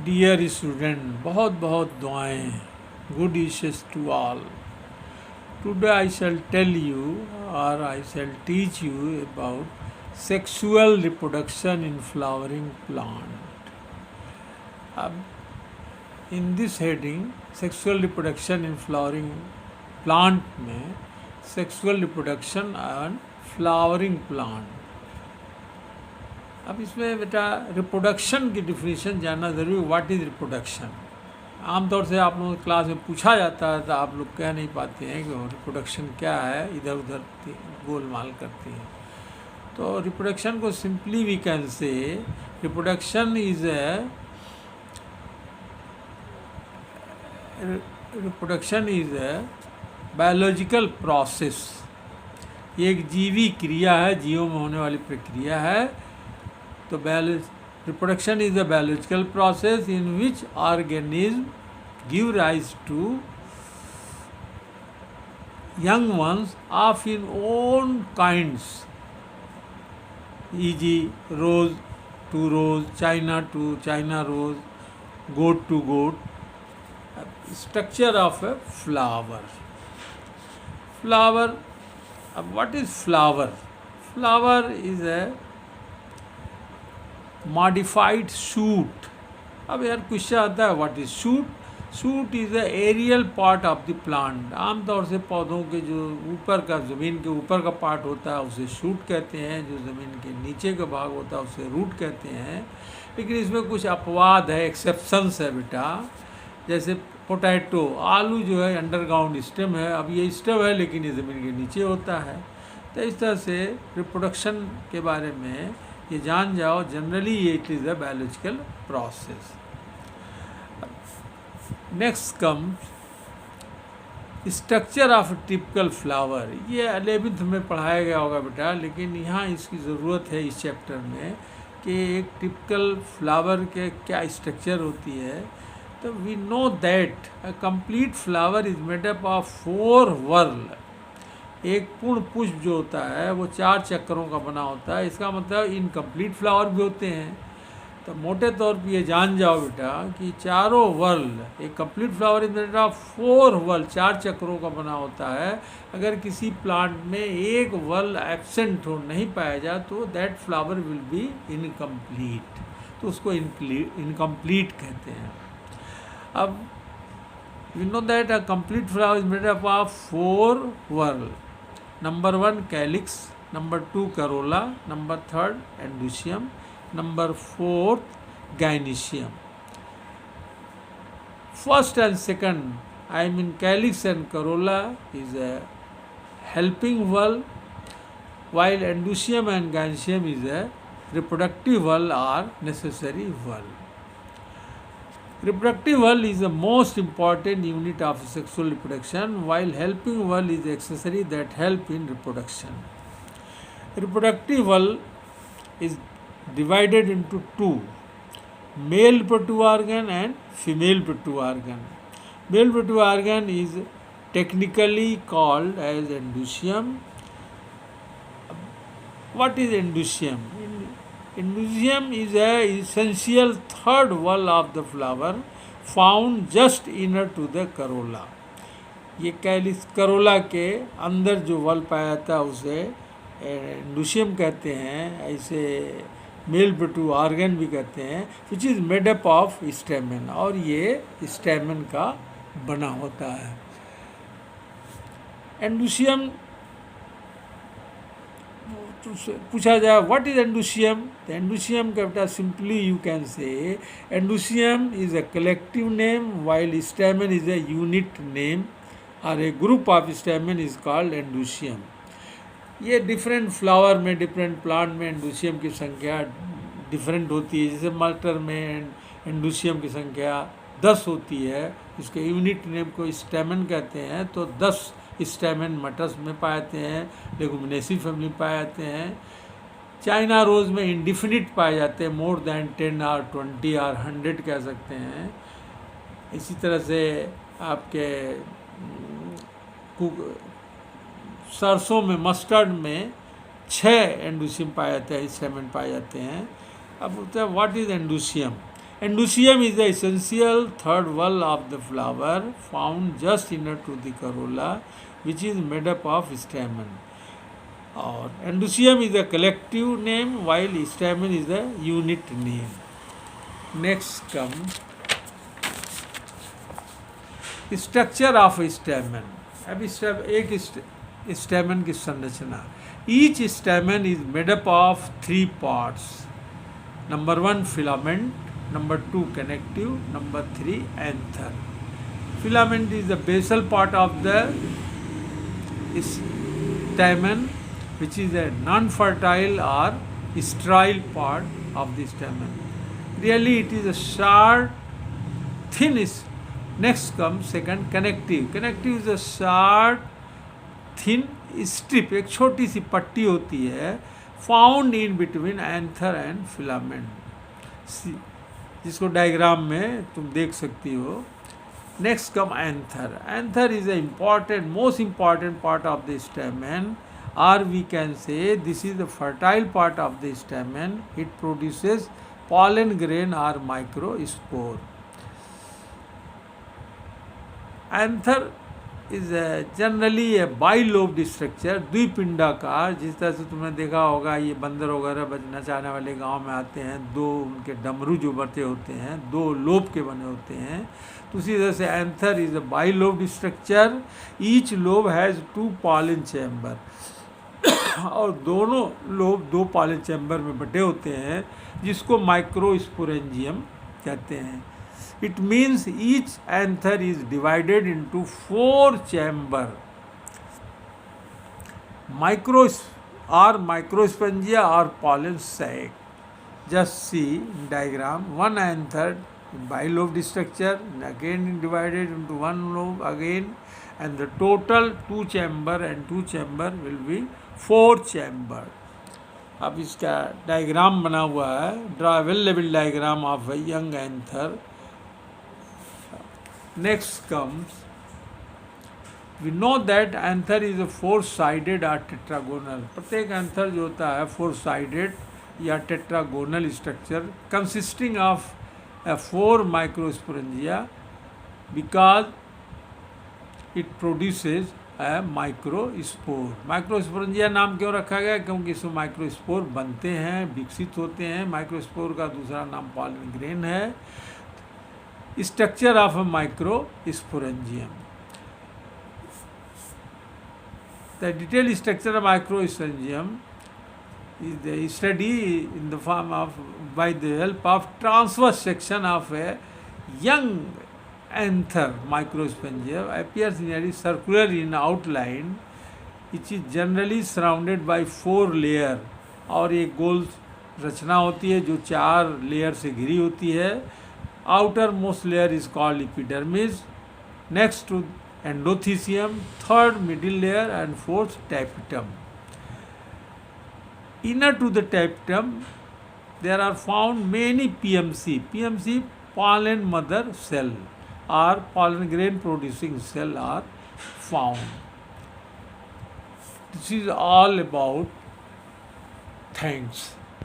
Dear student, बहुत बहुत दुआएं, good wishes to all. Today I shall tell you or I shall teach you about sexual reproduction in flowering plant. अब in this heading sexual reproduction in flowering plant में sexual reproduction and flowering plant. अब इसमें बेटा reproduction की definition जानना ज़रूरी. What is reproduction? आमतौर से आप लोगों की क्लास में पूछा जाता है तो आप लोग कह नहीं पाते हैं कि रिप्रोडक्शन क्या है, इधर उधर गोलमाल करते हैं. तो रिप्रोडक्शन को simply we can say reproduction is a biological process. ये एक जीवी क्रिया है, जीवों में होने वाली प्रक्रिया है. तो reproduction is a biological process in which organisms give rise to young ones of its own kinds, e.g. rose to rose, China to China rose, goat to goat. Structure of a flower. Flower. What is flower? Flower is a modified shoot. अब यार question आता है what is shoot. Shoot is a aerial part of the plant. आमतौर से पौधों के जो ऊपर का ज़मीन के ऊपर का पार्ट होता है उसे शूट कहते हैं, जो ज़मीन के नीचे का भाग होता है उसे रूट कहते हैं. लेकिन इसमें कुछ अपवाद है, एक्सेप्शंस है बेटा. जैसे पोटैटो, आलू जो है अंडरग्राउंड स्टेम है. अब ये स्टेम है लेकिन ये ज़मीन के नीचे होता है. तो इस तरह से रिप्रोडक्शन के बारे में ये जान जाओ. जनरली ये it is a biological process. Next come structure of typical flower. ये 11th में पढ़ाया गया होगा बेटा, लेकिन यहाँ इसकी ज़रूरत है इस चैप्टर में कि एक टिपिकल फ्लावर के क्या स्ट्रक्चर होती है. तो we know that a complete flower is made up of 4 whorl. एक पूर्ण पुष्प जो होता है वो 4 चक्रों का बना होता है. इसका मतलब इनकम्प्लीट फ्लावर भी होते हैं. तो मोटे तौर पे ये जान जाओ बेटा कि चारों व्हर्ल, एक complete flower is made of 4 व्हर्ल, 4 चक्रों का बना होता है. अगर किसी प्लांट में एक व्हर्ल एब्सेंट हो, नहीं पाया जाए, तो that flower will be incomplete. तो उसको इनकम्प्लीट कहते हैं. अब we know that a complete flower is made up of 4 whorl. Number 1 calyx, number 2 corolla, number 3 endoecium, number 4 gynoecium. First and second, I mean calyx and corolla is a helping whorl, while endoecium and gynoecium is a reproductive whorl or necessary whorl. Reproductive whorl is the most important unit of sexual reproduction, while helping whorl is accessory that help in reproduction. Reproductive whorl is divided into 2, male reproductive organ and female reproductive organ. Male reproductive organ is technically called as endoecium. What is endoecium? Endoecium is a essential third whorl of the flower found just inner to the corolla. ये Kallis Corolla के अंदर जो वल पाया जाता है उसे androecium कहते हैं. ऐसे मेल रिप्रोडक्टिव ऑर्गन भी कहते हैं, which is made up of स्टेमन, और ये स्टेमन का बना होता है. एंडोशियम पूछा जाए व्हाट इज एंडोशियम. तो एंडोशियम का बेटा simply you can say androecium is a collective name, while stamen is a unit name, और a group of stamen is called androecium. ये डिफरेंट फ्लावर में, डिफरेंट प्लांट में androecium की संख्या different होती है. जैसे मटर में एंडोशियम की संख्या 10 होती है. इसके यूनिट नेम को स्टेमन कहते हैं. तो 10 स्टेमन मटर्स में पाए जाते हैं, लेगुमिनेसी फैमिली में पाए जाते हैं. चाइना रोज़ में इंडिफिनिट पाए जाते हैं, मोर दैन 10 और 20 और 100 कह सकते हैं. इसी तरह से आपके सरसों में, मस्टर्ड में 6 एंडोशियम पाए जाते हैं, स्टेमन पाए जाते हैं. अब बोलते हैं what is androecium. Endoecium is the essential third wall of the flower, found just inner to the corolla, which is made up of stamen. और endoecium is a collective name, while stamen is a unit name. Next comes structure of stamen. अब एक stamen की संरचना. Each stamen is made up of 3 parts. Number 1 filament, number 2 connective, number 3 anther. Filament is the basal part of the stamen, which is a non-fertile or sterile part of the stamen. Really, it is a short, thin. Next comes second connective. Connective is a short, thin strip. एक छोटी सी पट्टी होती है, found in between anther and filament, जिसको diagram में तुम देख सकती हो. Next come anther. Anther is the most important part of the stamen, or we can say this is the fertile part of the stamen. It produces pollen grain or microspore. Anther is generally a bilobed structure, द्विपिंडाकार. जिस तरह से तुमने देखा होगा ये बंदर वगैरह बचना चाहने वाले गांव में आते हैं, 2 उनके डमरू जो बचे होते हैं 2 लोब के बने होते हैं. तो उसी तरह से anther is a bilobed structure. Each lobe has 2 pollen chamber, और दोनों लोब 2 पॉलन चैम्बर में बटे होते हैं, जिसको माइक्रोस्पोरेंजियम कहते हैं. It means each anther is divided into 4 chambers. Microspongia or pollen sac. Just see in diagram, 1 anther bilobed structure, again divided into 1 lobe again, and the total 2 chamber and 2 chamber will be 4 chamber. अब इसका diagram बना हुआ है, draw well level diagram of a young anther. Next comes, we know that anther is a 4-sided or tetragonal. प्रत्येक anther जो होता है 4-sided या tetragonal structure consisting of 4 microsporangia, because it produces a microspore. Microsporangia नाम क्यों रखा गया? क्योंकि इसमें माइक्रोस्पोर बनते हैं, विकसित होते हैं. माइक्रोस्पोर का दूसरा नाम पॉलन ग्रेन है. Structure of a microsporangium. The detailed structure of microsporangium is the study in the form of, by the help of transverse section of a young anther. Microsporangium appears nearly circular in outline, which is generally surrounded by 4 layer. और एक गोल रचना होती है जो 4 layer से घिरी होती है. Outermost layer is called epidermis, next to endothecium, third middle layer, and fourth tapetum. Inner to the tapetum there are found many PMC. PMC, pollen mother cell, or pollen grain producing cell are found. This is all about. Thanks.